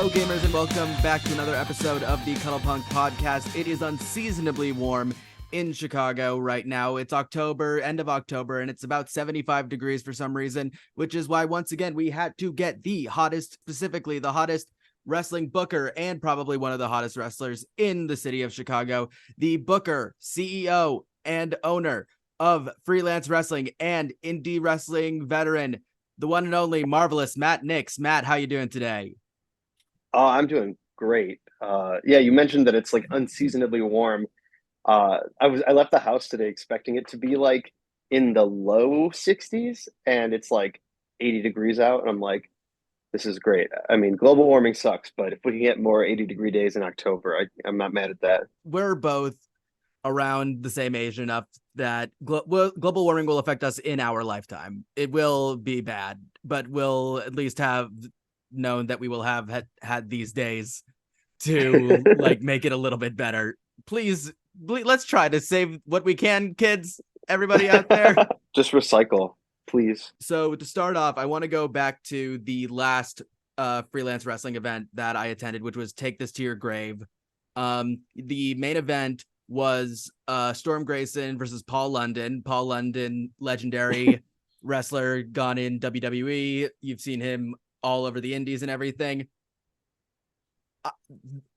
Hello, gamers, and welcome back to another episode of the Cuddlepunk Podcast. It is unseasonably warm in Chicago right now. It's October, end of October, and it's about 75 degrees for some reason, which is why, once again, we had to get the hottest, specifically the hottest wrestling booker and probably one of the hottest wrestlers in the city of Chicago, the booker, CEO, and owner of Freelance Wrestling and indie wrestling veteran, the one and only marvelous Matt Knicks. Matt, how you doing today? Oh, I'm doing great. Yeah, you mentioned that it's like unseasonably warm. I left the house today expecting it to be like in the low 60s, and it's like 80 degrees out, and I'm like, this is great. I mean, global warming sucks, but if we can get more 80-degree days in October, I'm not mad at that. We're both around the same age enough that global warming will affect us in our lifetime. It will be bad, but we'll at least have known that we will have had these days to like make it a little bit better. Please, let's try to save what we can, kids, everybody out there. Just recycle, please. So to start off, I want to go back to the last freelance wrestling event that I attended, which was Take This to Your Grave. The main event was Storm Grayson versus Paul London. Paul London, legendary wrestler, gone in WWE. You've seen him all over the indies and everything.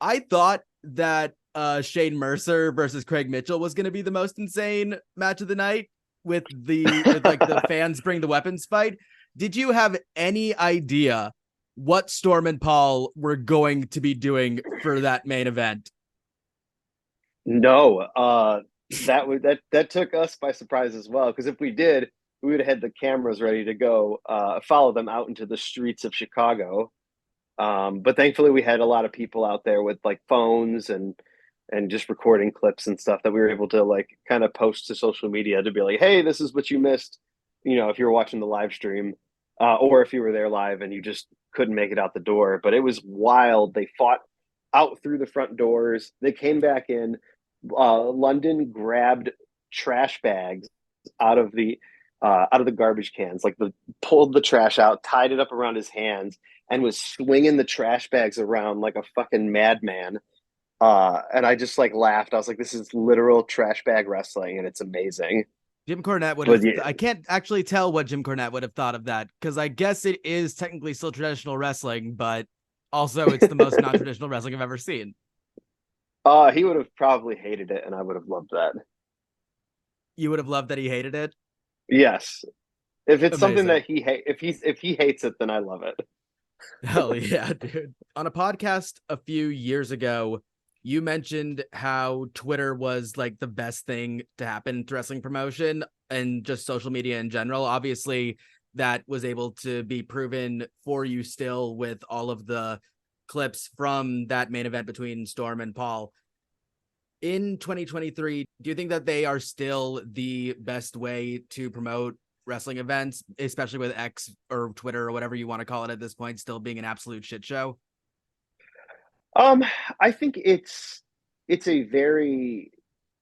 I thought that Shane Mercer versus Craig Mitchell was going to be the most insane match of the night with like the fans bring the weapons fight. Did you have any idea what Storm and Paul were going to be doing for that main event? No, that took us by surprise as well. Because if we did, we would have had the cameras ready to go, follow them out into the streets of Chicago. But thankfully, we had a lot of people out there with like phones and just recording clips and stuff that we were able to like kind of post to social media to be like, hey, this is what you missed. You know, if you were watching the live stream, or if you were there live and you just couldn't make it out the door. But it was wild. They fought out through the front doors. They came back in. London grabbed trash bags out of the garbage cans, like pulled the trash out, tied it up around his hands, and was swinging the trash bags around like a fucking madman. And I just like laughed. I was like, this is literal trash bag wrestling, and it's amazing. Jim Cornette would But have. yeah, I can't actually tell what Jim Cornette would have thought of that because I guess it is technically still traditional wrestling, but also it's the most non-traditional wrestling I've ever seen. he would have probably hated it, and I would have loved that. You would have loved that he hated it. Yes, if it's something Amazing. that if he hates it, then I love it. Hell yeah, dude. On a podcast a few years ago, you mentioned how Twitter was like the best thing to happen to wrestling promotion and just social media in general. Obviously, that was able to be proven for you still with all of the clips from that main event between Storm and Paul. In 2023, do you think that they are still the best way to promote wrestling events, especially with X or Twitter or whatever you want to call it at this point, still being an absolute shit show? Um, I think it's a very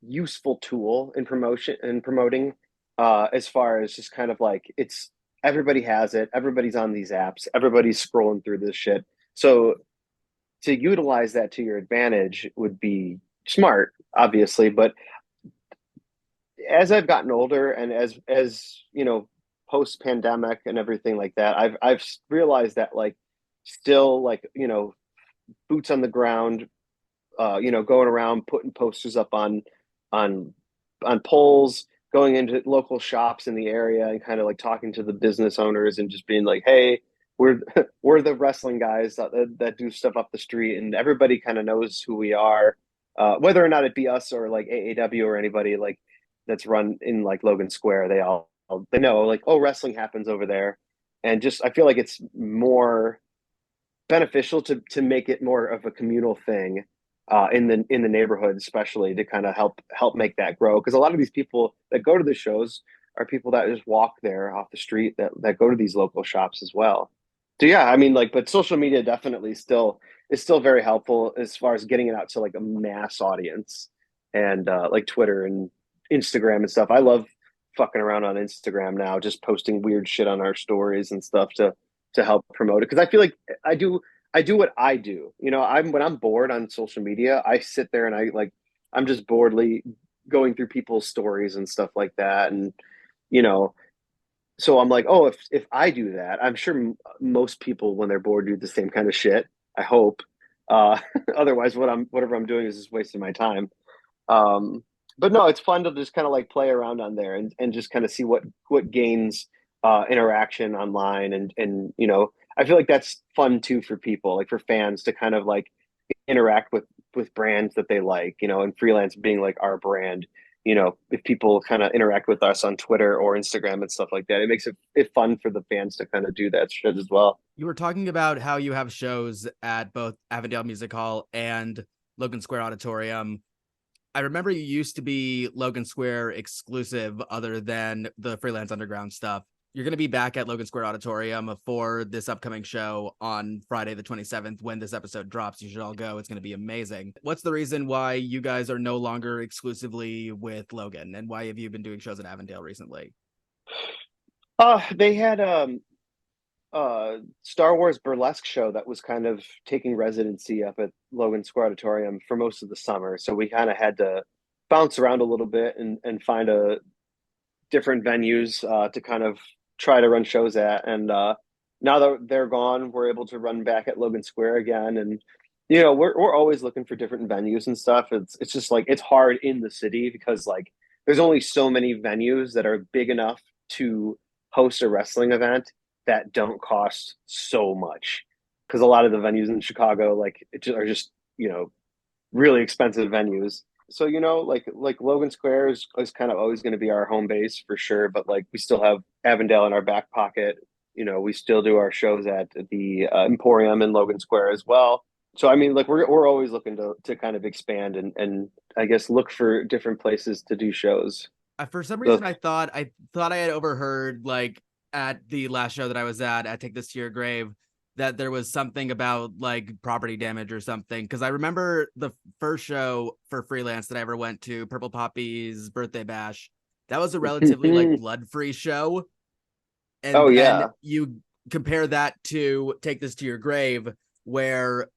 useful tool in promoting, as far as just kind of like it's everybody has it, everybody's on these apps, everybody's scrolling through this shit. So to utilize that to your advantage would be smart, obviously. But as I've gotten older and as you know, post pandemic and everything like that, I've realized that like still like boots on the ground, going around putting posters up on on poles, going into local shops in the area and kind of like talking to the business owners and just being like, hey, we're we're the wrestling guys that do stuff up the street, and everybody kind of knows who we are, whether or not it be us or like AAW or anybody like that's run in like Logan Square. They know like, oh, wrestling happens over there, and just I feel like it's more beneficial to make it more of a communal thing, in the neighborhood, especially to kind of help make that grow. Because a lot of these people that go to the shows are people that just walk there off the street that go to these local shops as well. So yeah, I mean, like, but social media definitely still is still very helpful as far as getting it out to like a mass audience, and like Twitter and Instagram and stuff. I love fucking around on Instagram now, just posting weird shit on our stories and stuff to help promote it because I feel like I do I do what I do. When I'm bored on social media, I sit there and I'm just boredly going through people's stories and stuff like that. And, you know, so I'm like, oh, if I do that, I'm sure most people when they're bored do the same kind of shit. I hope. Uh, Otherwise, whatever I'm doing is just wasting my time. Um, but no, it's fun to just kind of like play around on there and just kind of see what gains interaction online and I feel like that's fun too for people, like for fans to kind of like interact with brands that they like, and freelance being like our brand. If people kind of interact with us on Twitter or Instagram and stuff like that, it makes it fun for the fans to kind of do that shit as well. You were talking about how you have shows at both Avondale Music Hall and Logan Square Auditorium. I remember you used to be Logan Square exclusive other than the Freelance Underground stuff. You're going to be back at Logan Square Auditorium for this upcoming show on Friday the 27th. When this episode drops, you should all go. It's going to be amazing. What's the reason why you guys are no longer exclusively with Logan, and why have you been doing shows at Avondale recently? They had Star Wars burlesque show that was kind of taking residency up at Logan Square Auditorium for most of the summer. So we kind of had to bounce around a little bit and find a different venues to kind of try to run shows at. And now that they're gone, we're able to run back at Logan Square again. And we're always looking for different venues and stuff. It's just like it's hard in the city because like there's only so many venues that are big enough to host a wrestling event that don't cost so much. Because a lot of the venues in Chicago are just really expensive venues. So like Logan Square is kind of always going to be our home base for sure, but like we still have Avondale in our back pocket. We still do our shows at the Emporium in Logan Square as well. So I mean, like we're always looking to kind of expand and I guess look for different places to do shows. For some So, reason, I thought I had overheard, like, at the last show that I was at Take This to Your Grave, that there was something about like property damage or something. Because I remember the first show for Freelance that I ever went to, Purple Poppy's birthday bash. That was a relatively like blood-free show, oh and then yeah. you compare that to Take This to Your Grave, where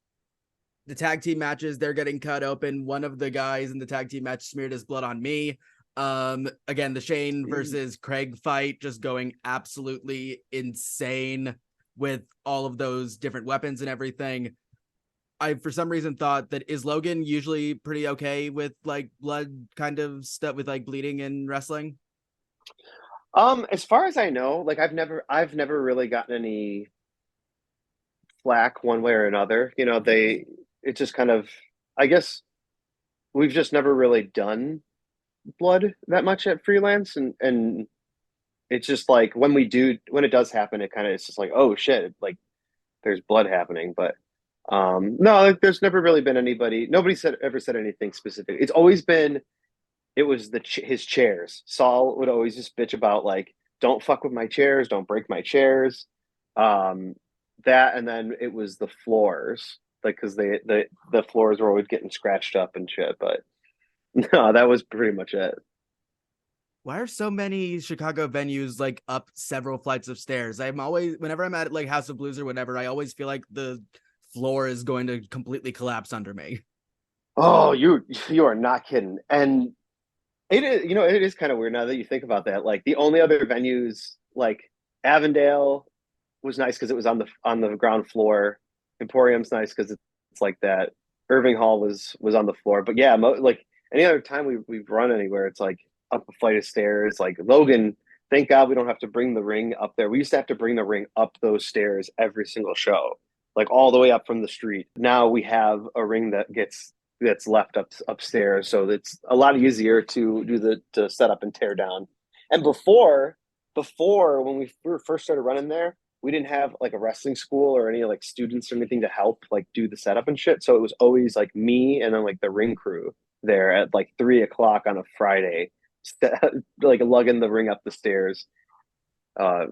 the tag team matches, they're getting cut open. One of the guys in the tag team match smeared his blood on me. Again, the Shane versus Craig fight, just going absolutely insane with all of those different weapons and everything. I for some reason thought that, is Logan usually pretty okay with like blood kind of stuff, with like bleeding and wrestling? As far as I know, like I've never really gotten any flack one way or another. It just kind of, I guess we've just never really done blood that much at freelance, and it's just like when it does happen, it's just like, oh shit, like there's blood happening. But no, like, there's never really been nobody ever said anything specific. It's always been, it was his chairs. Saul would always just bitch about like, don't fuck with my chairs, don't break my chairs. Um, that, and then it was the floors, like because the floors were always getting scratched up and shit. But no, that was pretty much it. Why are so many Chicago venues like up several flights of stairs? I'm always, whenever I'm at like House of Blues or whatever, I always feel like the floor is going to completely collapse under me. Oh, you are not kidding. And it is kind of weird now that you think about that. Like the only other venues, like Avondale was nice because it was on the ground floor. Emporium's nice because it's like that. Irving Hall was on the floor. But yeah, like any other time we've run anywhere, it's like up a flight of stairs. Like Logan, thank God we don't have to bring the ring up there. We used to have to bring the ring up those stairs every single show, like all the way up from the street. Now we have a ring that's left upstairs, so it's a lot easier to do the setup and tear down. And before when we first started running there, we didn't have like a wrestling school or any like students or anything to help like do the setup and shit. So it was always like me and then like the ring crew there at like 3 o'clock on a Friday, like lugging the ring up the stairs. Uh,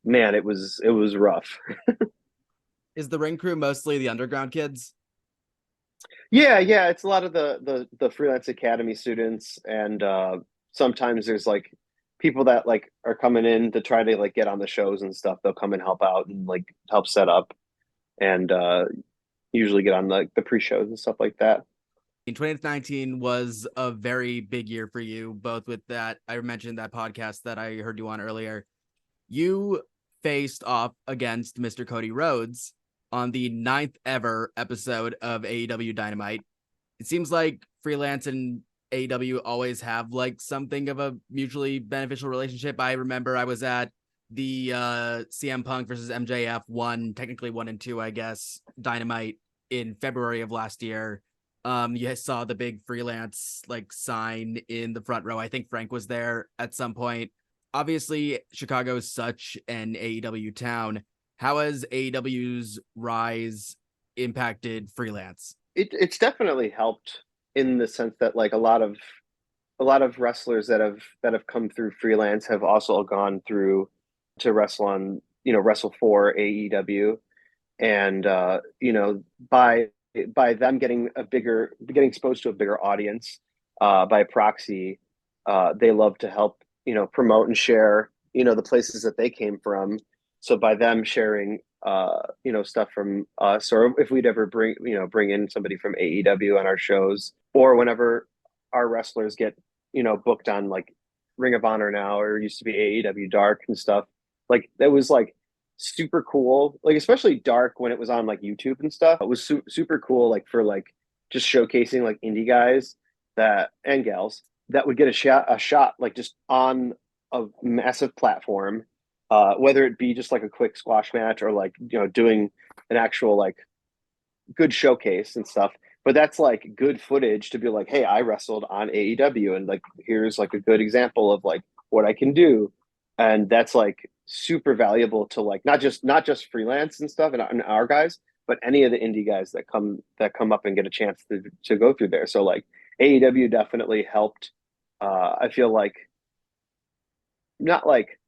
Man, it was rough. Is the ring crew mostly the underground kids? Yeah, yeah, it's a lot of the freelance academy students, and sometimes there's like people that like are coming in to try to like get on the shows and stuff. They'll come and help out and like help set up, and usually get on the pre-shows and stuff like that. 2019 was a very big year for you, both with that. I mentioned that podcast that I heard you on earlier. You faced off against Mr. Cody Rhodes on the 9th ever episode of AEW Dynamite. It seems like Freelance and AEW always have like something of a mutually beneficial relationship. I remember I was at the CM Punk versus MJF technically 1 and 2, I guess, Dynamite in February of last year. You saw the big Freelance like sign in the front row. I think Frank was there at some point. Obviously, Chicago is such an AEW town. How has AEW's rise impacted Freelance? It's definitely helped in the sense that like a lot of wrestlers that have come through Freelance have also gone through to wrestle on, wrestle for AEW. And by them getting exposed to a bigger audience, by proxy, they love to help, promote and share, the places that they came from. So by them sharing, stuff from us, or if we'd ever bring in somebody from AEW on our shows, or whenever our wrestlers get, booked on like Ring of Honor now, or used to be AEW Dark and stuff, like that was like super cool, like especially Dark when it was on like YouTube and stuff. It was super cool, like for like just showcasing like indie guys that and gals that would get a shot like just on a massive platform, whether it be just like a quick squash match or like doing an actual like good showcase and stuff. But that's like good footage to be like, hey, I wrestled on AEW, and like here's like a good example of like what I can do. And that's like super valuable to like not just Freelance and stuff and our guys, but any of the indie guys that come up and get a chance to go through there. So like AEW definitely helped. I feel like not like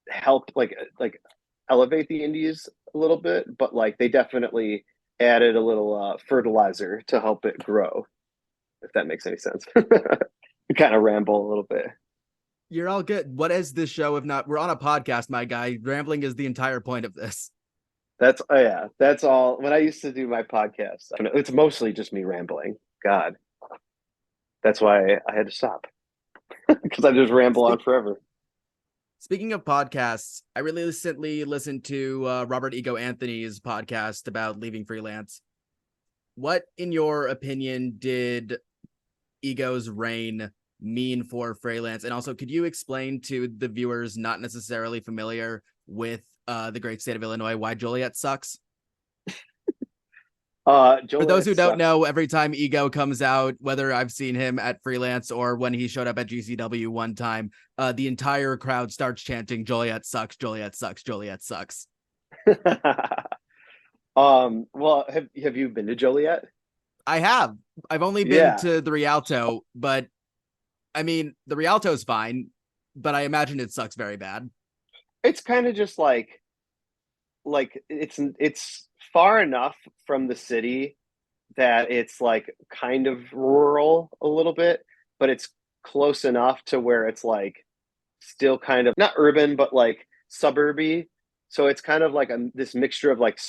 helped like elevate the indies a little bit, but like they definitely added a little fertilizer to help it grow, if that makes any sense. We kind of ramble a little bit. You're all good. What is this show if not? We're on a podcast, my guy. Rambling is the entire point of this. That's oh yeah, that's all. When I used to do my podcast, it's mostly just me rambling. God, that's why I had to stop because I just ramble on forever. Speaking of podcasts, I really recently listened to Robert Ego Anthony's podcast about leaving Freelance. What, in your opinion, did Ego's reign mean for Freelance? And also, could you explain to the viewers not necessarily familiar with the great state of Illinois why Joliet sucks? For those who don't know, every time Ego comes out, whether I've seen him at Freelance or when he showed up at GCW one time, the entire crowd starts chanting Joliet sucks, Joliet sucks, Joliet sucks. Well, have you been to Joliet? I have. I've only been to the Rialto, but I mean, the Rialto's fine, but I imagine it sucks very bad. It's kind of just like it's far enough from the city that it's like kind of rural a little bit, but it's close enough to where it's like still kind of not urban, but like suburby. So it's kind of like this mixture of like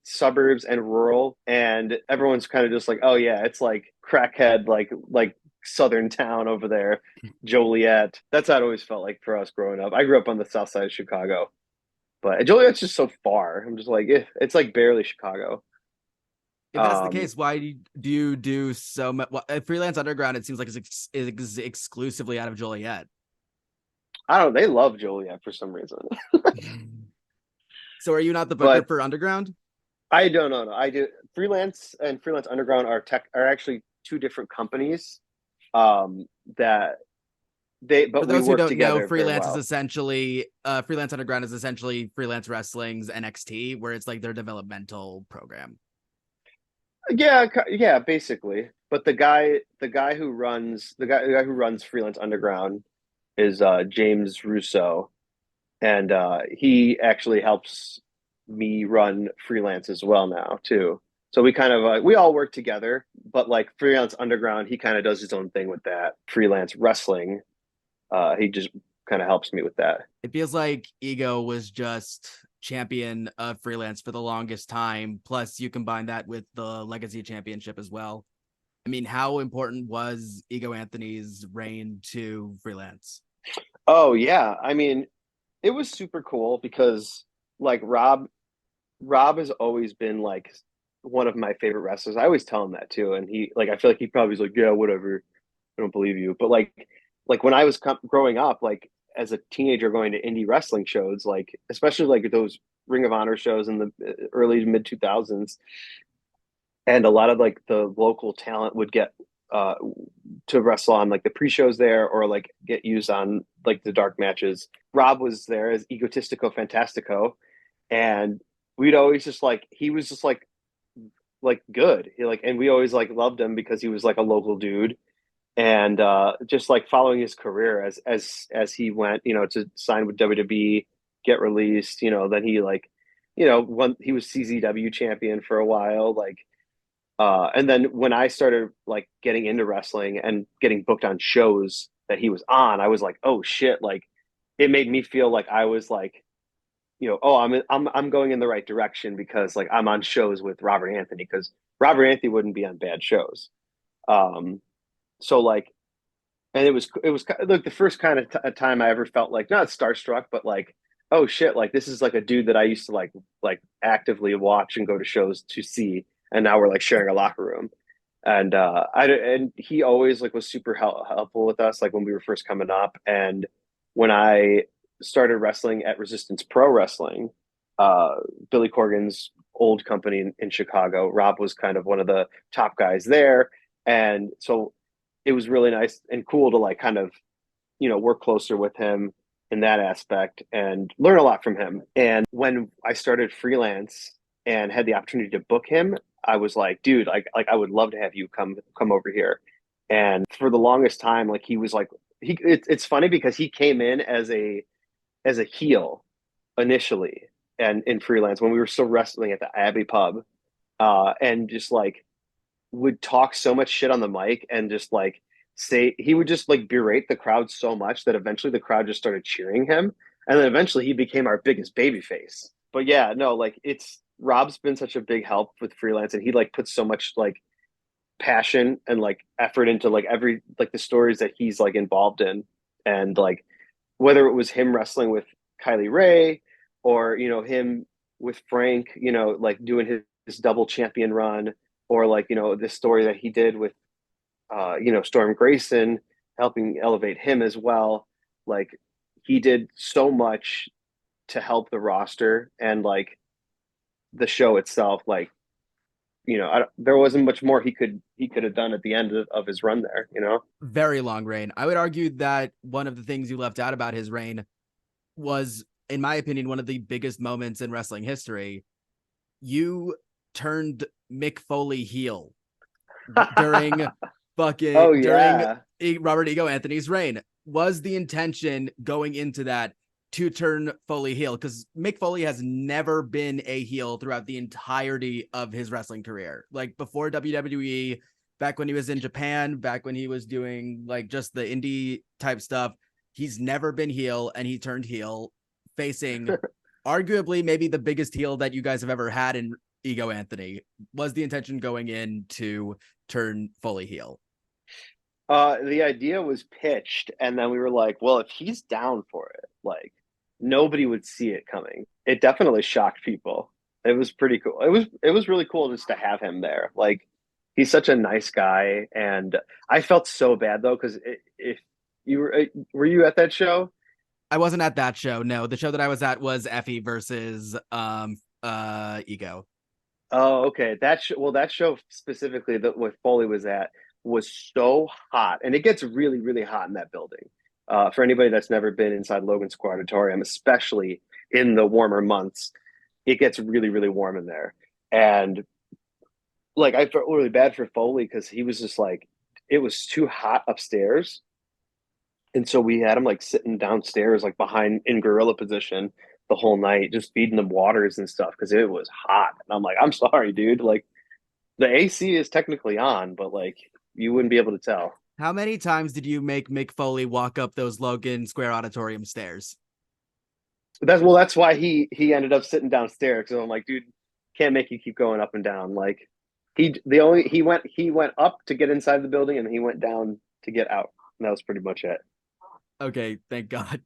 suburbs and rural, and everyone's kind of just like, oh yeah, it's like crackhead, like southern town over there, Joliet. That's how it always felt like for us growing up. I grew up on the south side of Chicago, but Joliet's just so far. I'm just like, it's like barely Chicago. If that's the case, why do you do so much? Freelance Underground, it seems like is exclusively out of Joliet. I don't know. They love Joliet for some reason. So are you not the booker for Underground? I don't know. No, I do. Freelance and Freelance Underground are actually two different companies. That but for those we who work don't know, Freelance is essentially Freelance Underground is essentially Freelance Wrestling's NXT, where it's like their developmental program. Yeah, basically. But the guy who runs Freelance Underground is James Russo, and he actually helps me run Freelance as well now too. So we kind of we all work together, but like Freelance Underground, he kind of does his own thing with that. Freelance Wrestling, he just kind of helps me with that. It feels like Ego was just champion of Freelance for the longest time. Plus, you combine that with the Legacy Championship as well. I mean, how important was Ego Anthony's reign to Freelance? Oh yeah, I mean, it was super cool because like Rob has always been like one of my favorite wrestlers. I always tell him that too, and he like I feel like he probably was like, yeah, whatever, I don't believe you. But like when I was growing up, like as a teenager going to indie wrestling shows, like especially like those Ring of Honor shows in the early to mid 2000s, and a lot of like the local talent would get uh to wrestle on like the pre-shows there or like get used on like the dark matches. Rob was there as Egotistico Fantastico, and we'd always just like he was just like good. He like and we always like loved him because he was like a local dude, and just like following his career as he went, you know, to sign with WWE, get released, you know, then he like, you know, when he was CZW champion for a while, like and then when I started like getting into wrestling and getting booked on shows that he was on, I was like, oh shit, like it made me feel like I was like, you know, oh, I'm going in the right direction because like I'm on shows with Robert Anthony because Robert Anthony wouldn't be on bad shows. Um, so like, and it was like the first kind of time I ever felt like not starstruck, but like, oh shit, like this is like a dude that I used to like actively watch and go to shows to see, and now we're like sharing a locker room. And and he always like was super helpful with us like when we were first coming up, and when I started wrestling at Resistance Pro Wrestling, uh Billy Corgan's old company in Chicago, Rob was kind of one of the top guys there, and so it was really nice and cool to like kind of, you know, work closer with him in that aspect and learn a lot from him. And when I started freelance and had the opportunity to book him, I was like, dude, like I would love to have you come over here. And for the longest time, like he was like it's funny because he came in as a heel initially and in freelance when we were still wrestling at the Abbey pub, and just like would talk so much shit on the mic and just like say he would just like berate the crowd so much that eventually the crowd just started cheering him, and then eventually he became our biggest baby face. But yeah, no, like it's Rob's been such a big help with freelance, and he like puts so much like passion and like effort into like every like the stories that he's like involved in, and like whether it was him wrestling with Kylie Ray or you know him with Frank, you know, like doing his double champion run, or like you know this story that he did with you know Storm Grayson, helping elevate him as well. Like he did so much to help the roster and like the show itself. Like you know, there wasn't much more he could have done at the end of his run there. You know. Very long reign. I would argue that one of the things you left out about his reign was, in my opinion, one of the biggest moments in wrestling history. You turned Mick Foley heel during Oh during yeah. Robert Ego Anthony's reign. Was the intention going into that to turn Foley heel? Because Mick Foley has never been a heel throughout the entirety of his wrestling career. Like before WWE, back when he was in Japan, back when he was doing like just the indie type stuff, he's never been heel, and he turned heel facing arguably maybe the biggest heel that you guys have ever had in Ego Anthony. Was the intention going in to turn Foley heel? The idea was pitched, and then we were like, well, if he's down for it, like nobody would see it coming. It definitely shocked people. It was pretty cool. It was really cool just to have him there. Like he's such a nice guy, and I felt so bad though because if you were you at that show? I wasn't at that show. No, the show that I was at was Effie versus Ego. Oh, okay. That show specifically that what Foley was at was so hot, and it gets really, really hot in that building. For anybody that's never been inside Logan Square Auditorium, especially in the warmer months, it gets really, really warm in there. And like I felt really bad for Foley because he was just like it was too hot upstairs, and so we had him like sitting downstairs, like behind in gorilla position the whole night, just feeding him waters and stuff because it was hot. And I'm like, I'm sorry, dude. Like the AC is technically on, but like you wouldn't be able to tell. How many times did you make Mick Foley walk up those Logan Square Auditorium stairs? That's why he ended up sitting downstairs because I'm like, dude, can't make you keep going up and down. Like he went up to get inside the building and he went down to get out. And that was pretty much it. Okay, thank God.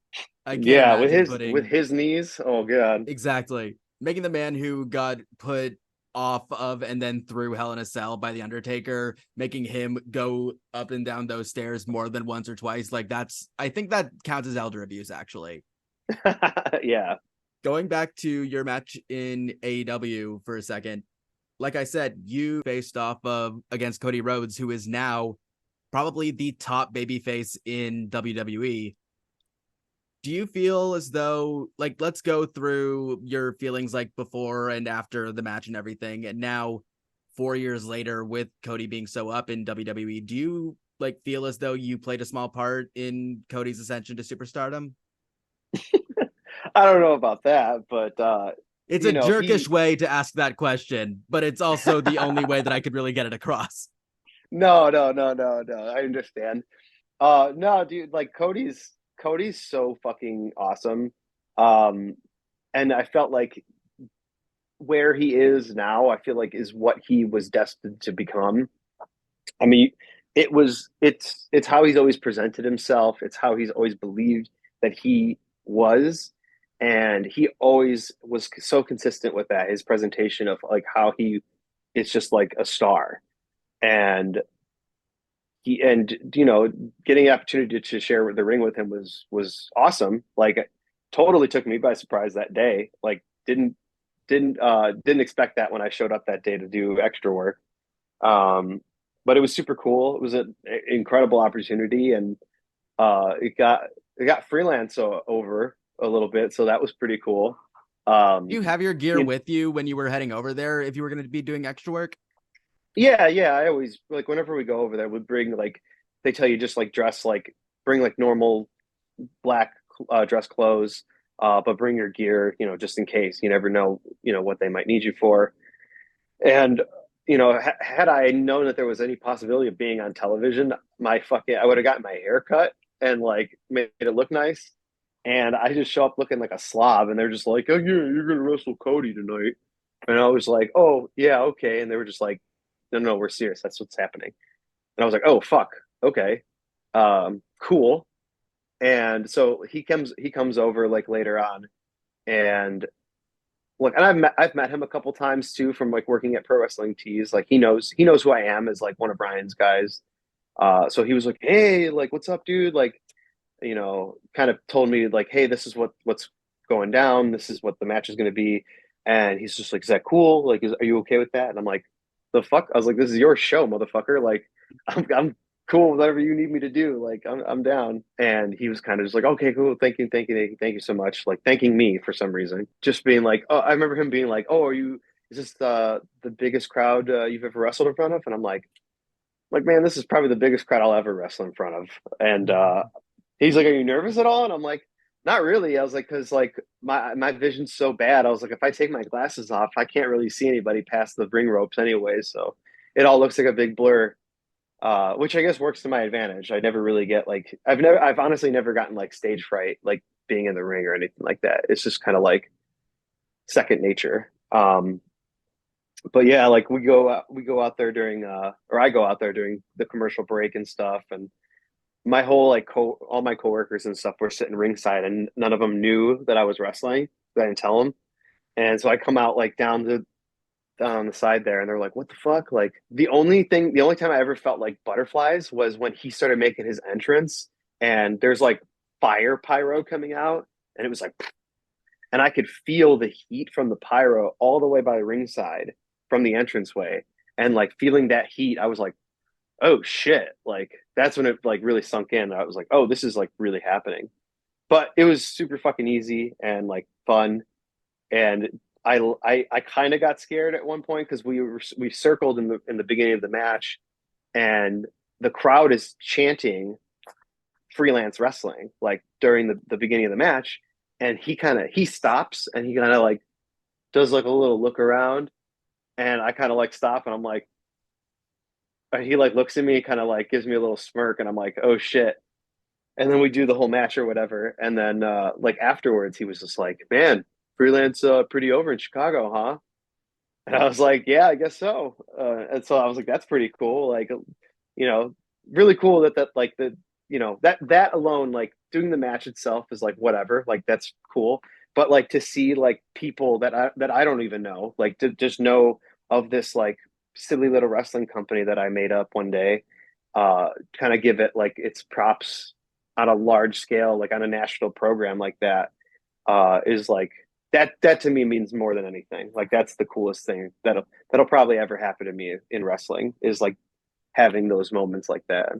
I can't Yeah, imagine with putting his knees. Oh god. exactly making the man who got put off of and then through Hell in a Cell by the Undertaker, making him go up and down those stairs more than once or twice. Like that's I think that counts as elder abuse actually. Yeah. Going back to your match in AEW for a second, like I said, you faced off of against Cody Rhodes, who is now probably the top babyface in WWE. Do you feel as though, like, let's go through your feelings like before and after the match and everything, and now 4 years later with Cody being so up in WWE, do you like feel as though you played a small part in Cody's ascension to superstardom? I don't know about that, but It's a jerkish way to ask that question, but it's also the only way that I could really get it across. no. I understand. No, dude, like Cody's so fucking awesome. Um, and I felt like where he is now, I feel like is what he was destined to become. I mean, it's how he's always presented himself. It's how he's always believed that he was, and he always was so consistent with that. His presentation of like how he is just like a star, and getting the opportunity to share the ring with him was awesome. Like, totally took me by surprise that day. Like, didn't expect that when I showed up that day to do extra work. Um, but it was super cool. It was an incredible opportunity, and it got freelance over a little bit, so that was pretty cool. Do Um, you have your gear you, with you when you were heading over there if you were going to be doing extra work? yeah. I always like whenever we go over there, we bring like they tell you just like dress like bring like normal black dress clothes, but bring your gear, just in case. You never know, what they might need you for. And had I known that there was any possibility of being on television, I would have gotten my hair cut and like made it look nice. And I just show up looking like a slob, and they're just like, "Oh yeah, you're gonna wrestle Cody tonight." And I was like, "Oh yeah, okay." And they were just like, "No, we're serious. That's what's happening." And I was like, "Oh fuck, okay, cool." And so he comes over like later on, and look, and I've met him a couple times too from like working at Pro Wrestling Tees. Like he knows who I am as like one of Brian's guys. So he was like, "Hey, like what's up, dude?" Like, kind of told me like, "Hey, this is what's going down. This is what the match is going to be." And he's just like, "Is that cool? Like, are you okay with that?" And I'm like, "The fuck?" I was like, "This is your show, motherfucker. Like, I'm cool with whatever you need me to do. Like, I'm down." And he was kind of just like, "Okay, cool. Thank you so much." Like, thanking me for some reason, just being like, "Oh," I remember him being like, "Oh, are you? Is this the biggest crowd you've ever wrestled in front of?" And I'm like, man, this is probably the biggest crowd I'll ever wrestle in front of. And he's like, "Are you nervous at all?" And I'm like, "Not really." I was like, "Cause like my vision's so bad." I was like, "If I take my glasses off, I can't really see anybody past the ring ropes anyway, so it all looks like a big blur." Which I guess works to my advantage. I never really get like I've honestly never gotten like stage fright, like being in the ring or anything like that. It's just kind of like second nature. But yeah, like we go out there during or I go out there during the commercial break and stuff, and my whole all my coworkers and stuff were sitting ringside, and none of them knew that I was wrestling. I didn't tell them, and so I come out like down on the side there, and they're like, "What the fuck?" Like the only time I ever felt like butterflies was when he started making his entrance, and there's like fire pyro coming out, and it was like, and I could feel the heat from the pyro all the way by the ringside from the entranceway, and like feeling that heat, I was like, "Oh shit!" Like that's when it like really sunk in. I was like, "Oh, this is like really happening." But it was super fucking easy and like fun, and I kind of got scared at one point because we circled in the beginning of the match, and the crowd is chanting freelance wrestling like during the beginning of the match, and he stops and he kind of like does like a little look around, and I kind of like stop, and I'm like, he like looks at me, kind of like gives me a little smirk, and I'm like, "Oh shit." And then we do the whole match or whatever. And then like afterwards, he was just like, "Man, freelance pretty over in Chicago, huh?" And I was like, "Yeah, I guess so." And so I was like, "That's pretty cool." Like, you know, really cool that like that alone, like doing the match itself is like whatever, like that's cool. But like to see like people that I don't even know, like to just know of this like silly little wrestling company that I made up one day, kind of give it like its props on a large scale, like on a national program like that, is like that to me means more than anything. Like that's the coolest thing that'll probably ever happen to me in wrestling is like having those moments like that.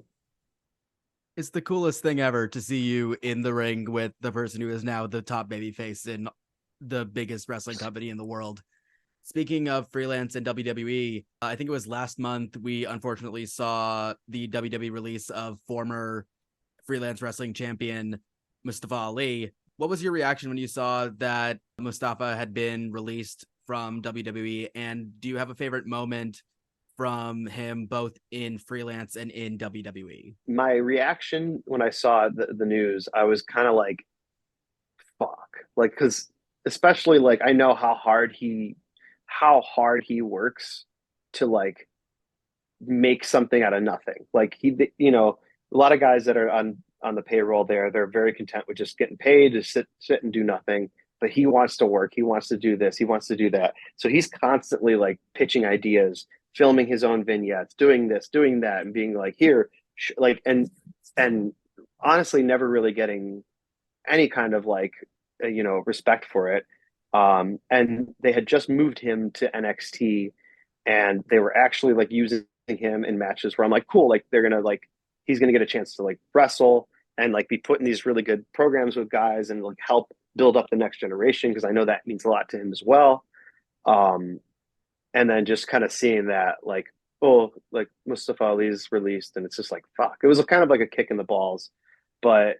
It's the coolest thing ever to see you in the ring with the person who is now the top babyface in the biggest wrestling company in the world. Speaking of freelance and WWE, I think it was last month we unfortunately saw the WWE release of former freelance wrestling champion Mustafa Ali. What was your reaction when you saw that Mustafa had been released from WWE? And do you have a favorite moment from him both in freelance and in WWE? My reaction when I saw the news, I was kind of like, fuck. Like, because especially like I know how hard he works to like make something out of nothing. Like a lot of guys that are on the payroll there, they're very content with just getting paid to sit and do nothing. But he wants to work. He wants to do this. He wants to do that. So he's constantly like pitching ideas, filming his own vignettes, doing this, doing that, and being like, here, like, and honestly, never really getting any kind of like, respect for it. And they had just moved him to NXT, and they were actually like using him in matches where I'm like, cool, like they're gonna like he's gonna get a chance to like wrestle and like be put in these really good programs with guys and like help build up the next generation because I know that means a lot to him as well. Um, and then just kind of seeing that like, oh, like Mustafa Ali's released, and it's just like fuck. It was kind of like a kick in the balls, but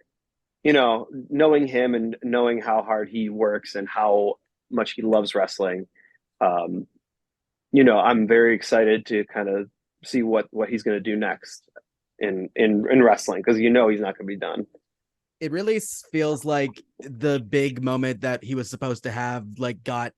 knowing him and knowing how hard he works and how much he loves wrestling, um, I'm very excited to kind of see what he's going to do next in wrestling because he's not going to be done. It really feels like the big moment that he was supposed to have got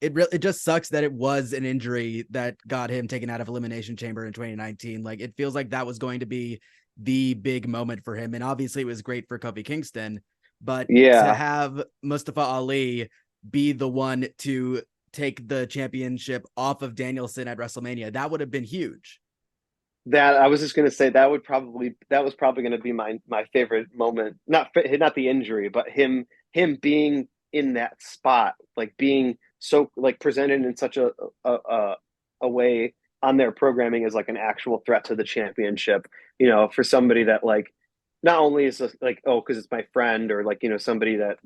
it just sucks that it was an injury that got him taken out of Elimination Chamber in 2019. Like it feels like that was going to be the big moment for him. And obviously it was great for Kofi Kingston, but to Yeah, have Mustafa Ali be the one to take the championship off of Danielson at WrestleMania, that would have been huge. that I was just going to say that was probably going to be my favorite moment. Not the injury, but him being in that spot, like being so like presented in such a way on their programming as like an actual threat to the championship. For somebody that like not only is this, like oh because it's my friend or like somebody that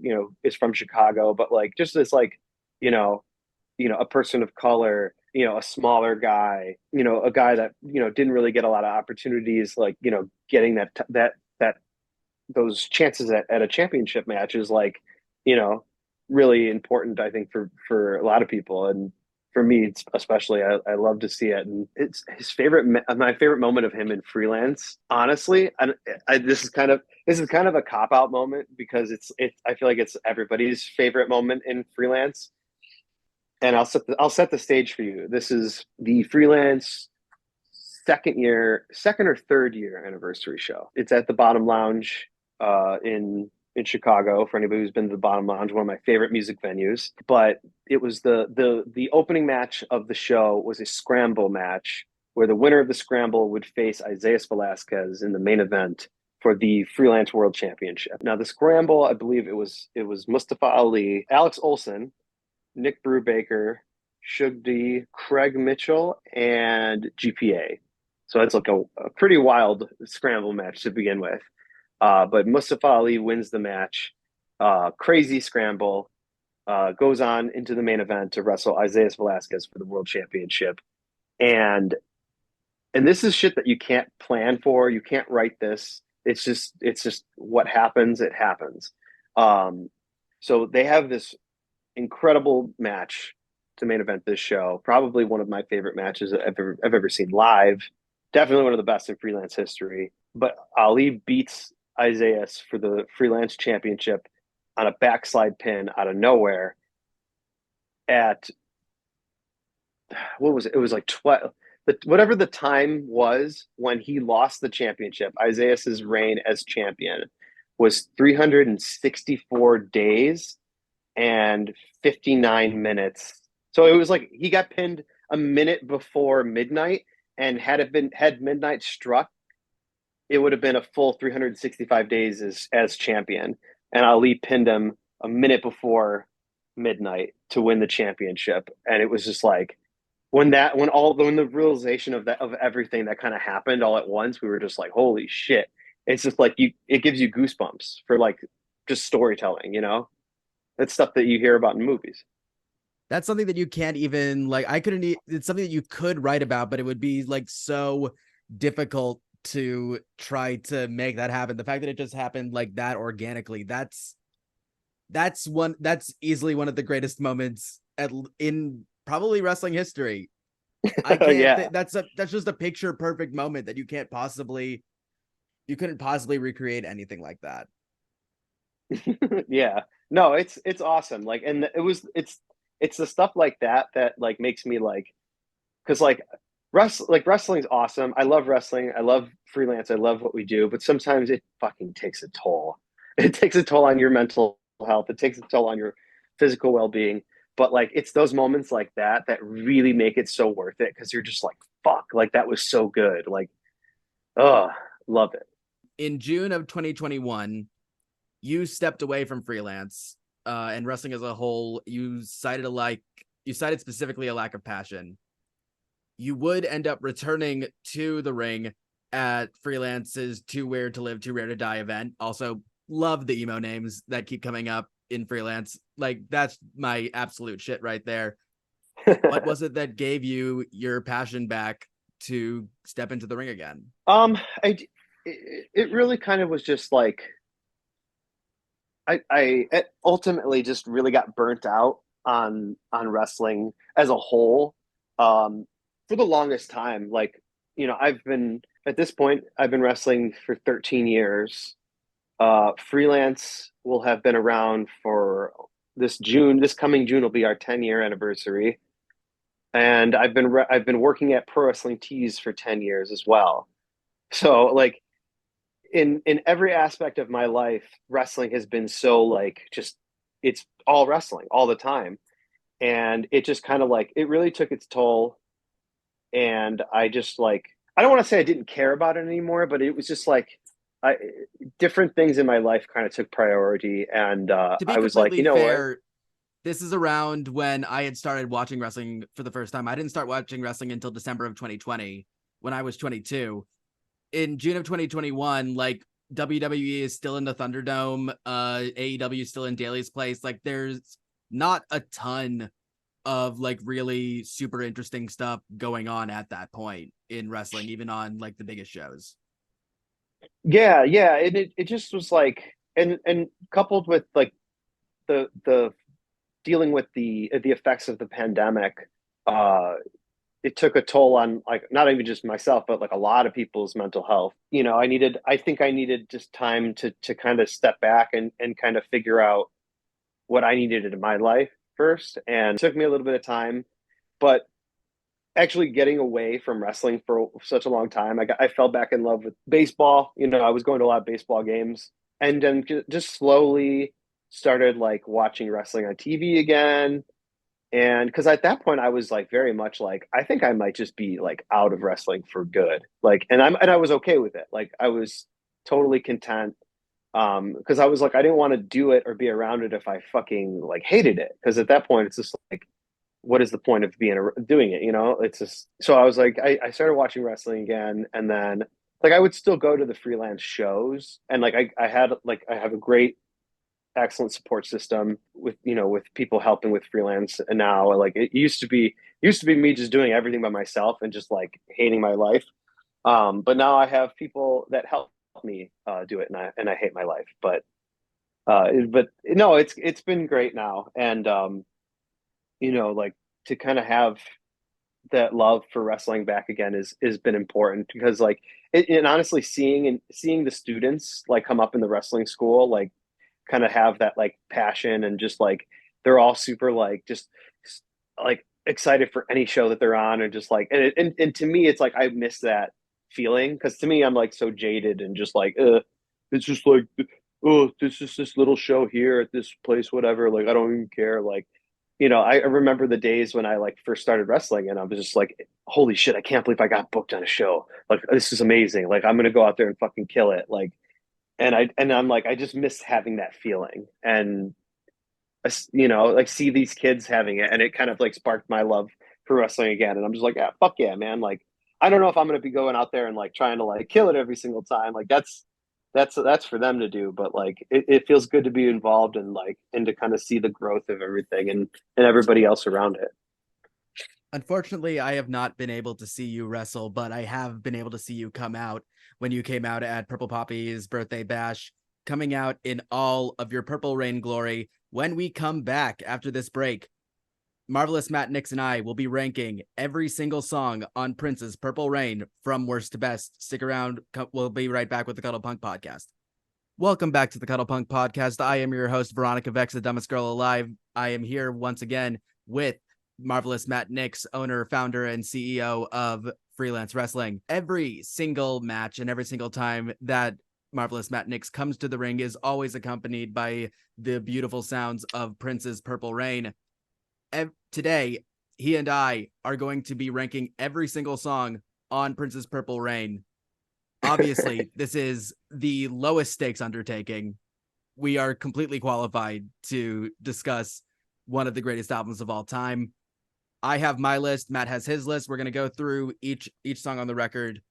is from Chicago, but like just this like you know a person of color, a smaller guy, a guy that, didn't really get a lot of opportunities, like, getting that those chances at a championship match is like, you know, really important, I think, for a lot of people. And for me, it's especially, I love to see it. And it's my favorite moment of him in freelance, honestly. This is kind of a cop out moment because I feel like it's everybody's favorite moment in freelance, and I'll set the stage for you. This is the freelance second or third year anniversary show. It's at the Bottom Lounge in Chicago. For anybody who's been to the Bottom Lounge, one of my favorite music venues. But it was the opening match of the show was a scramble match where the winner of the scramble would face Isaiah Velasquez in the main event for the Freelance World Championship. Now the scramble, I believe it was Mustafa Ali, Alex Olson, Nick Brubaker, Shug D, Craig Mitchell, and GPA. So it's like a pretty wild scramble match to begin with. But Mustafa Ali wins the match. Crazy scramble. Goes on into the main event to wrestle Isaiah Velasquez for the world championship. And and this is shit that you can't plan for. You can't write this. It's just what happens. It happens. Um, so they have this incredible match to main event this show. Probably one of my favorite matches I've ever seen live. Definitely one of the best in freelance history. But Ali beats Isaiah for the freelance championship on a backslide pin out of nowhere at what was it? It was like 12, whatever the time was when he lost the championship. Isaiah's reign as champion was 364 days and 59 minutes. So it was like he got pinned a minute before midnight, and had midnight struck, it would have been a full 365 days as champion. And Ali pinned him a minute before midnight to win the championship. And it was just like when the realization of everything that kind of happened all at once, we were just like, holy shit. It's just like it gives you goosebumps for like just storytelling, you know? That's stuff that you hear about in movies. That's something that you can't even like. It's something that you could write about, but it would be like so difficult to try to make that happen. The fact that it just happened like that organically, that's easily one of the greatest moments in probably wrestling history. I can't. Yeah. That's just a picture perfect moment that you couldn't possibly recreate anything like that. Yeah. No, it's awesome. Like, and it's the stuff like that that like makes me like, because like wrestling's awesome. I love wrestling. I love freelance. I love what we do. But sometimes it fucking takes a toll. It takes a toll on your mental health. It takes a toll on your physical well being. But like, it's those moments like that that really make it so worth it, because you're just like, fuck, like that was so good. Like, oh, love it. In June of 2021, you stepped away from freelance and wrestling as a whole. You cited specifically a lack of passion. You would end up returning to the ring at Freelance's Too Weird to Live, Too Rare to Die event. Also, love the emo names that keep coming up in Freelance. Like, that's my absolute shit right there. What was it that gave you your passion back to step into the ring again? It really kind of was just like, I ultimately just really got burnt out on wrestling as a whole. For the longest time, like, you know, at this point, I've been wrestling for 13 years. Freelance will have been around for this coming June will be our 10-year anniversary. And I've been working at Pro Wrestling Tees for 10 years as well. So like in every aspect of my life, wrestling has been so like just it's all wrestling all the time. And it just kind of like it really took its toll. And I just like I don't want to say I didn't care about it anymore, but it was just like I different things in my life kind of took priority. And To be I was like, completely you know what? fair, this is around when I had started watching wrestling for the first time. I didn't start watching wrestling until December of 2020 when I was 22. In June of 2021, like, WWE is still in the Thunderdome, AEW is still in Daly's Place. Like, there's not a ton of like really super interesting stuff going on at that point in wrestling, even on like the biggest shows. Yeah. And it just was like and coupled with like the dealing with the effects of the pandemic, uh it took a toll on like not even just myself, but like a lot of people's mental health. You know, I think I needed just time to kind of step back and kind of figure out what I needed in my life first. And it took me a little bit of time, but actually getting away from wrestling for such a long time, I fell back in love with baseball. You know, I was going to a lot of baseball games, and then just slowly started like watching wrestling on TV again. And because at that point I was like very much like I think I might just be like out of wrestling for good. Like, and I was okay with it. Like I was totally content. Because I was like I didn't want to do it or be around it if I fucking like hated it. Because at that point it's just like what is the point of doing it? You know, it's just so I was like I started watching wrestling again, and then like I would still go to the freelance shows, and like I had like I have a great excellent support system with with people helping with freelance. And now like it used to be me just doing everything by myself and just like hating my life. But now I have people that help me do it, and I hate my life. But no, it's been great now. And like to kind of have that love for wrestling back again is been important because like and honestly seeing the students like come up in the wrestling school like kind of have that like passion and just like they're all super like just like excited for any show that they're on and just like and to me it's like I miss that feeling because to me I'm like so jaded and just like it's just like oh this is this little show here at this place whatever like I don't even care like I remember the days when I like first started wrestling and I was just like holy shit I can't believe I got booked on a show like this is amazing like I'm gonna go out there and fucking kill it like and I'm like I just miss having that feeling and like see these kids having it and it kind of like sparked my love for wrestling again and I'm just like yeah fuck yeah man like I don't know if I'm gonna be going out there and like trying to like kill it every single time like that's for them to do but like it feels good to be involved and like and to kind of see the growth of everything and everybody else around it. Unfortunately, I have not been able to see you wrestle, but I have been able to see you come out when you came out at Purple Poppy's birthday bash, coming out in all of your Purple Rain glory. When we come back after this break, Marvelous Matt Knicks and I will be ranking every single song on Prince's Purple Rain from worst to best. Stick around. We'll be right back with the Cuddlepunk Podcast. Welcome back to the Cuddlepunk Podcast. I am your host, Veronica Vex, the dumbest girl alive. I am here once again with Marvelous Matt Knicks, owner, founder, and CEO of Freelance Wrestling. Every single match and every single time that Marvelous Matt Knicks comes to the ring is always accompanied by the beautiful sounds of Prince's Purple Rain. Today, he and I are going to be ranking every single song on Prince's Purple Rain. Obviously, this is the lowest stakes undertaking. We are completely qualified to discuss one of the greatest albums of all time. I have my list. Matt has his list. We're going to go through each song on the record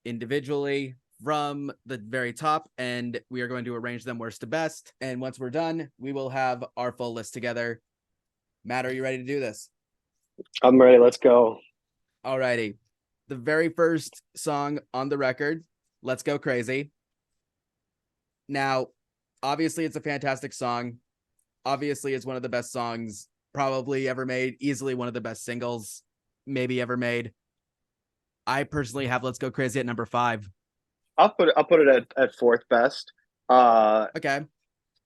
individually from the very top, and we are going to arrange them worst to best. And once we're done, we will have our full list together. Matt, are you ready to do this? I'm ready. Let's go. Alrighty. The very first song on the record, Let's Go Crazy. Now, obviously, it's a fantastic song. Obviously, it's one of the best songs probably ever made. Easily one of the best singles maybe ever made. I personally have Let's Go Crazy at number 5. I'll put it at fourth best. Okay.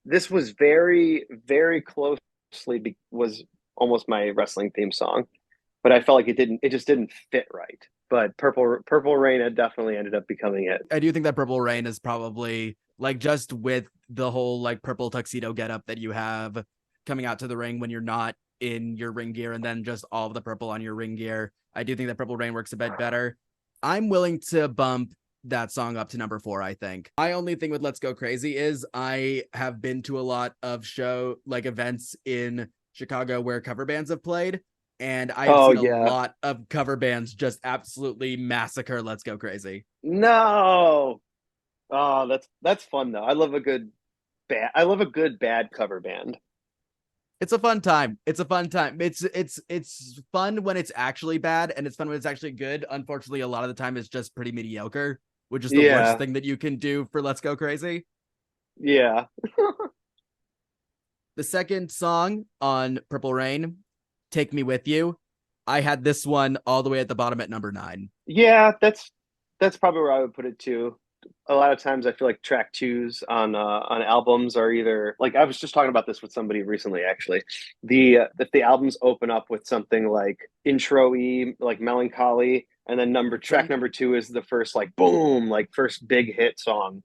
This was very, very closely was almost my wrestling theme song, but I felt like it just didn't fit right. But Purple Rain had definitely ended up becoming it. I do think that Purple Rain is probably like just with the whole like purple tuxedo getup that you have coming out to the ring when you're not in your ring gear and then just all of the purple on your ring gear. I do think that Purple Rain works a bit better. I'm willing to bump that song up to number 4, I think. My only thing with Let's Go Crazy is I have been to a lot of events in Chicago where cover bands have played, and I have seen a lot of cover bands just absolutely massacre Let's Go Crazy. No. Oh, that's fun though. I love a good bad cover band. It's a fun time. It's fun when it's actually bad, and it's fun when it's actually good. Unfortunately, a lot of the time it's just pretty mediocre, which is the worst thing that you can do for Let's Go Crazy. Yeah. The second song on Purple Rain, Take Me With You. I had this one all the way at the bottom at number 9. Yeah, that's probably where I would put it too. A lot of times I feel like track 2s on albums are either like I was just talking about this with somebody recently actually. If the albums open up with something like intro-y, like melancholy, and then track number 2 is the first like boom, like first big hit song.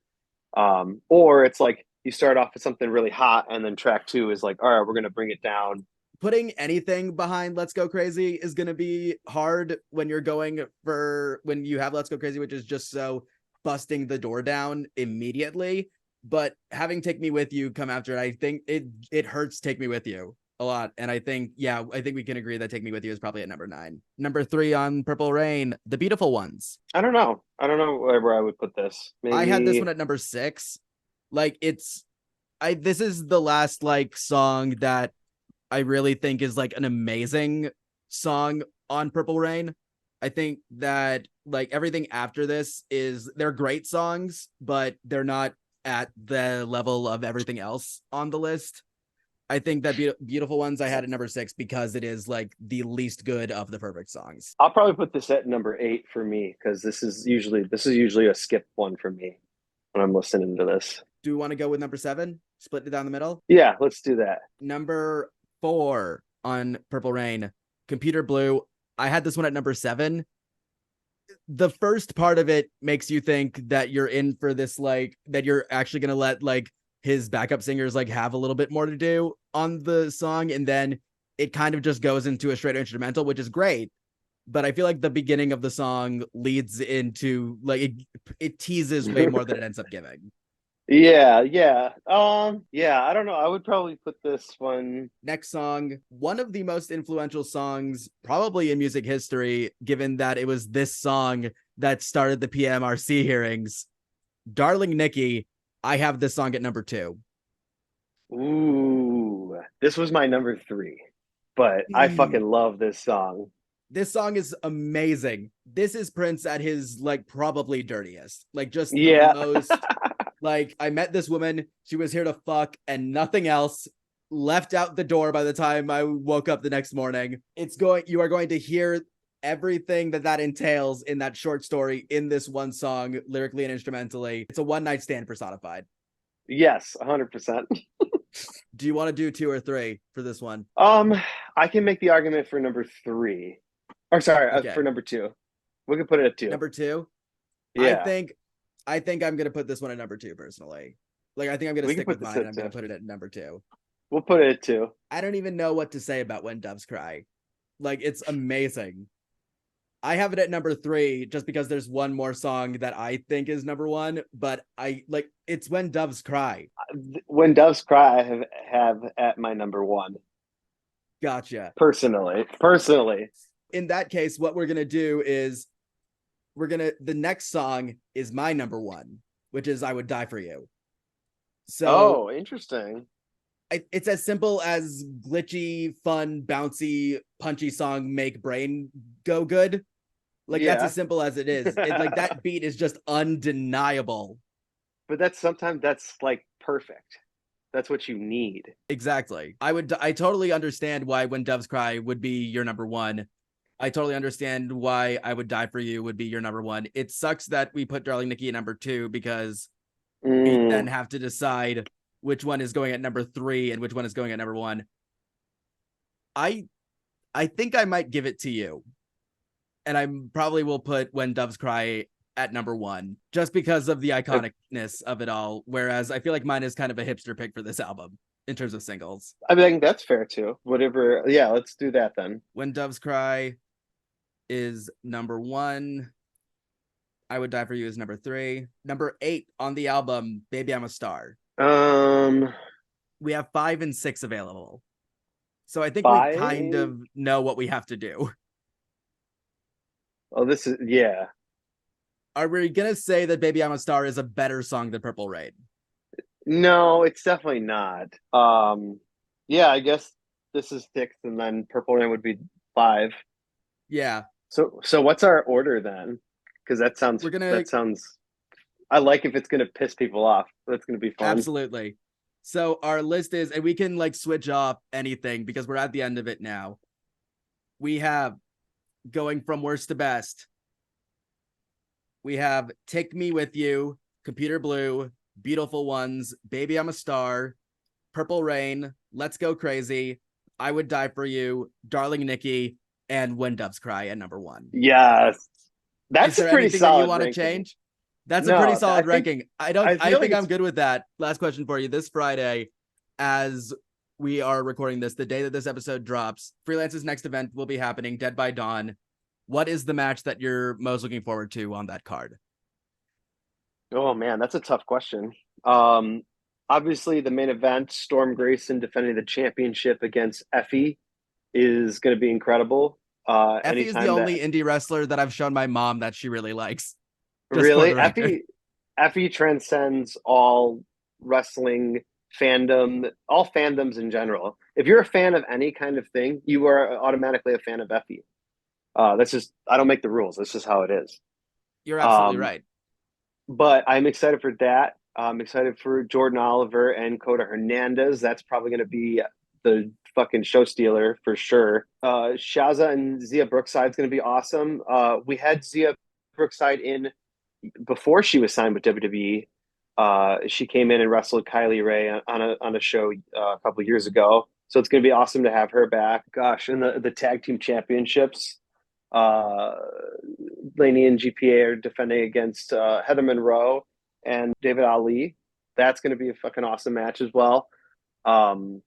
Or it's like you start off with something really hot and then track 2 is like, all right, we're gonna bring it down. Putting anything behind Let's Go Crazy is gonna be hard when you're going for when you have Let's Go Crazy, which is just so busting the door down immediately. But having Take Me With You come after it, I think it hurts Take Me With You a lot. And I think we can agree that Take Me With You is probably at number 9. Number 3 on Purple Rain, The Beautiful Ones. I don't know where I would put this. Maybe... I had this one at number 6. Like this is the last like song that I really think is like an amazing song on Purple Rain. I think that like everything after this they're great songs, but they're not at the level of everything else on the list. I think that Beautiful Ones I had at number 6 because it is like the least good of the perfect songs. I'll probably put this at number 8 for me because this is usually a skip one for me when I'm listening to this. Do we want to go with number 7? Split it down the middle? Yeah, let's do that. Number 4 on Purple Rain, Computer Blue. I had this one at number 7. The first part of it makes you think that you're in for this, like, that you're actually going to let, like, his backup singers, like, have a little bit more to do on the song. And then it kind of just goes into a straight instrumental, which is great. But I feel like the beginning of the song leads into, like, it teases way more than it ends up giving. Yeah. I don't know. I would probably put this one. Next song, one of the most influential songs probably in music history, given that it was this song that started the PMRC hearings. Darling Nikki, I have this song at number 2. Ooh, this was my number 3, but I fucking love this song. This song is amazing. This is Prince at his, like, probably dirtiest. Like, just Yeah. the most, like, I met this woman, she was here to fuck and nothing else, left out the door by the time I woke up the next morning. You are going to hear everything that entails in that short story in this one song, lyrically and instrumentally. It's a one night stand personified. Yes, 100%. Do you want to do 2 or 3 for this one? I can make the argument for number 3. Or sorry, Okay. for number 2. We can put it at 2. Number 2? Yeah. I think I'm gonna put this one at number 2 personally. Like, I think I'm gonna stick with mine and I'm gonna put it at number 2. We'll put it at 2. I don't even know what to say about When Doves Cry. Like, it's amazing. I have it at number 3 just because there's one more song that I think is number 1, but it's When Doves Cry. When Doves Cry, I have at my number 1. Gotcha. Personally. In that case, what we're gonna do is the next song is my number 1, which is I Would Die For You. So interesting. It's as simple as glitchy, fun, bouncy, punchy song make brain go good. Like, that's as simple as it is. Like, that beat is just undeniable. But sometimes that's like perfect. That's what you need. Exactly. I totally understand why When Doves Cry would be your number 1. I totally understand why I Would Die For You would be your number 1. It sucks that we put Darling Nikki at number 2 because we then have to decide which one is going at number 3 and which one is going at number 1. I think I might give it to you. And I probably will put When Doves Cry at number 1 just because of the iconicness of it all. Whereas I feel like mine is kind of a hipster pick for this album in terms of singles. I think that's fair too. Whatever. Yeah, let's do that then. When Doves Cry is number 1. I Would Die For You is number 3. Number 8 on the album, Baby I'm a Star. We have 5 and 6 available. So I think 5? We kind of know what we have to do. Oh, this is, yeah. Are we going to say that Baby I'm a Star is a better song than Purple Rain? No, it's definitely not. Yeah, I guess this is 6 and then Purple Rain would be 5. Yeah. So what's our order then? Because that sounds, I like if it's going to piss people off. That's going to be fun. Absolutely. So our list is, and we can like switch off anything because we're at the end of it now. We have, going from worst to best, we have Take Me With You, Computer Blue, Beautiful Ones, Baby I'm a Star, Purple Rain, Let's Go Crazy, I Would Die For You, Darling Nikki, and When Doves Cry at number 1. Yes. That's a pretty solid that you want to change? That's a pretty solid ranking. I think I'm good with that. Last question for you. This Friday, as we are recording this, the day that this episode drops, Freelance's next event will be happening, Dead by Dawn. What is the match that you're most looking forward to on that card? Oh man, that's a tough question. Obviously the main event, Storm Grayson defending the championship against Effie, is going to be incredible. Effie is the only indie wrestler that I've shown my mom that she really likes. Really? Effie transcends all wrestling fandom, all fandoms in general. If you're a fan of any kind of thing, you are automatically a fan of Effie. That's just, I don't make the rules. That's just how it is. You're absolutely right. But I'm excited for that. I'm excited for Jordan Oliver and Coda Hernandez. That's probably going to be the fucking show stealer for sure. Shaza and Zia Brookside's going to be awesome. We had Zia Brookside in before she was signed with WWE. She came in and wrestled Kylie Ray on a show a couple of years ago. So it's going to be awesome to have her back. Gosh, and the tag team championships. Laney and GPA are defending against Heather Monroe and David Ali. That's going to be a fucking awesome match as well. And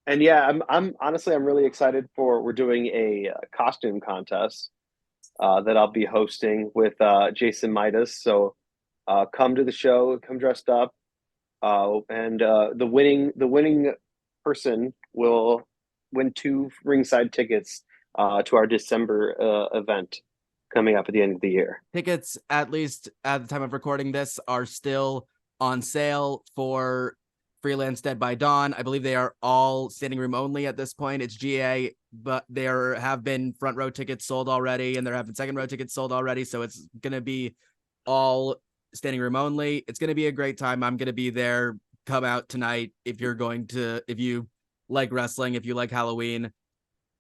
yeah, I'm honestly I'm really excited for we're doing a costume contest that I'll be hosting with Jason Midas. So come to the show, come dressed up, and the winning person will win 2 ringside tickets to our December event coming up at the end of the year. Tickets, at least at the time of recording this, are still on sale for Freelance Dead by Dawn. I believe they are all standing room only at this point. It's GA, but there have been front row tickets sold already, and there have been second row tickets sold already. So it's going to be all standing room only. It's going to be a great time. I'm going to be there. Come out tonight if you like wrestling, if you like Halloween.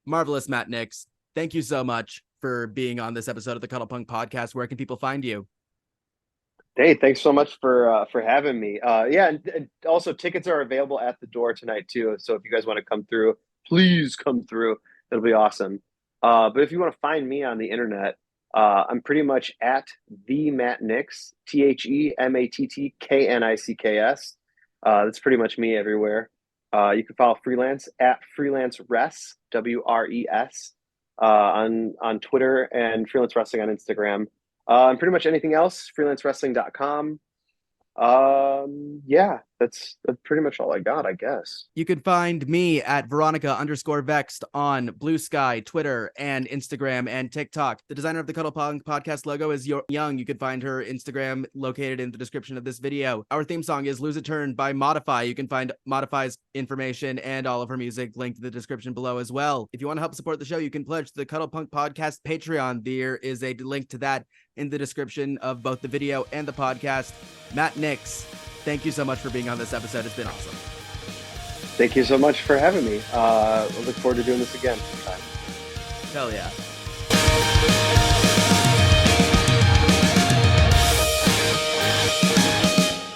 Marvelous Matt Knicks, thank you so much for being on this episode of the Cuddlepunk Podcast. Where can people find you? Hey, thanks so much for having me. Yeah, and also tickets are available at the door tonight too. So if you guys want to come through, please come through. It'll be awesome. But if you want to find me on the internet, I'm pretty much at the Matt Knicks, TheMattKnicks. That's pretty much me everywhere. You can follow Freelance at Freelance Res, WRES, on Twitter, and Freelance Wrestling on Instagram. And pretty much anything else, freelancewrestling.com. Yeah, that's pretty much all I got, I guess. You can find me at Veronica_Vexed on Blue Sky, Twitter, and Instagram and TikTok. The designer of the Cuddlepunk Podcast logo is Young. You can find her Instagram located in the description of this video. Our theme song is Lose a Turn by Modify. You can find Modify's information and all of her music linked in the description below as well. If you want to help support the show, you can pledge to the Cuddlepunk Podcast Patreon. There is a link to that in the description of both the video and the podcast. Matt Knicks, thank you so much for being on this episode. It's been awesome. Thank you so much for having me. I look forward to doing this again sometime. Hell yeah.